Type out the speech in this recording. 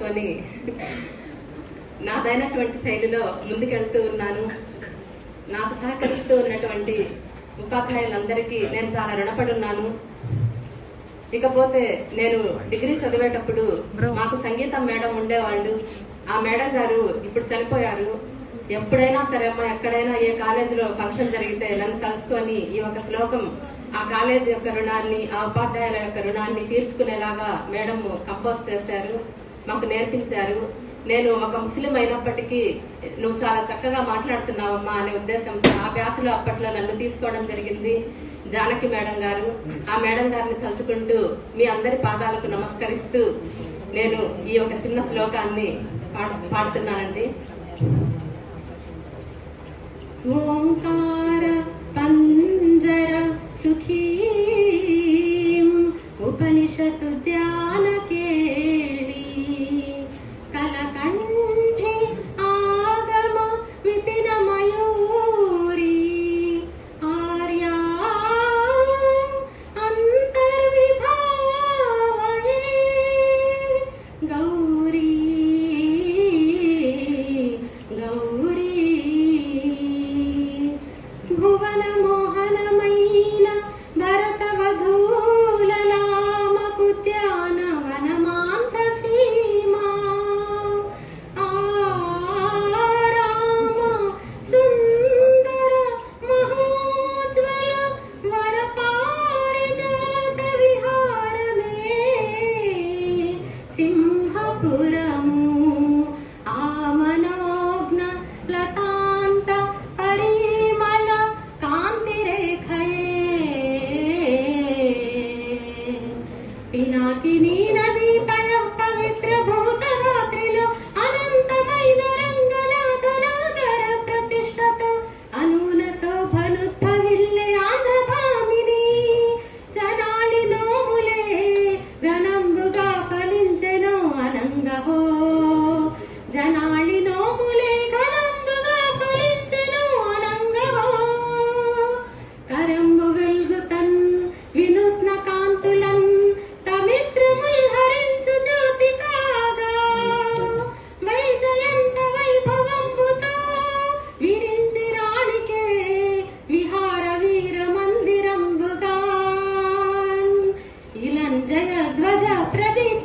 చేసుకొని నాదైనటువంటి శైలిలో ముందుకెళ్తూ ఉన్నాను. నాకు సహకరిస్తూ ఉన్నటువంటి ఉపాధ్యాయులందరికీ నేను చాలా రుణపడి ఉన్నాను. ఇకపోతే నేను డిగ్రీ చదివేటప్పుడు మాకు సంగీతం మేడం ఉండేవాళ్ళు. ఆ మేడం గారు ఇప్పుడు చనిపోయారు. ఎప్పుడైనా సరే అమ్మా, ఎక్కడైనా ఏ కాలేజీలో ఫంక్షన్ జరిగితే నన్ను కలుసుకొని ఈ ఒక శ్లోకం ఆ కాలేజీ యొక్క రుణాన్ని, ఆ ఉపాధ్యాయుల యొక్క రుణాన్ని తీర్చుకునేలాగా మేడం కంపోజ్ చేశారు, మాకు నేర్పించారు. నేను ఒక ముస్లిం అయినప్పటికీ నువ్వు చాలా చక్కగా మాట్లాడుతున్నావమ్మా అనే ఉద్దేశంతో ఆ బ్యాచ్లో అప్పట్లో నన్ను తీసుకోవడం జరిగింది జానకి మేడం గారు. ఆ మేడం గారిని తలుచుకుంటూ మీ అందరి పాదాలకు నమస్కరిస్తూ నేను ఈ ఒక చిన్న శ్లోకాన్ని పాడుతున్నానండి. ఓంకార పంజర సుఖీ ఉపనిషత్తు ధ్యాన కేళి కలకంఠి ఆగమ విపిన మయూరి ఆర్యా అంతర్విభావే గౌరీ గౌరీ భువన మోహనమైన భరత వధూల నామకు ధ్యాన వనమాంత సీమా ఆరామ సుందర మహోజ్వల వరపారిజాత విహారమే సింహపురము ఆమనోగ్న లతాంత పరిమళ కాంతిరేఖయే పినాకిని నదీ పవిత్ర భూతరాత్రిలో అనంతమైన రంగనాథనాగర ప్రతిష్టతో అనూన శోభనుద్భవిల్లే ఆంధ్రభామిని జనాలి నోములే ఘనంబుగా ఫలించెను అనంగహో జనాళి నోములే ఘనంబుగా ఫలించెను అనంగహో కరంబు వెల్గుతన్ వినూత్న కాంతులన్ తమిశ్రముల్ హరించు జ్యోతి కాగా వైజయంత వైభవంబుతో విరించి రాణికే విహార వీర మందిరంబుగా ఇలం జయ ధ్వజ ప్రదీప్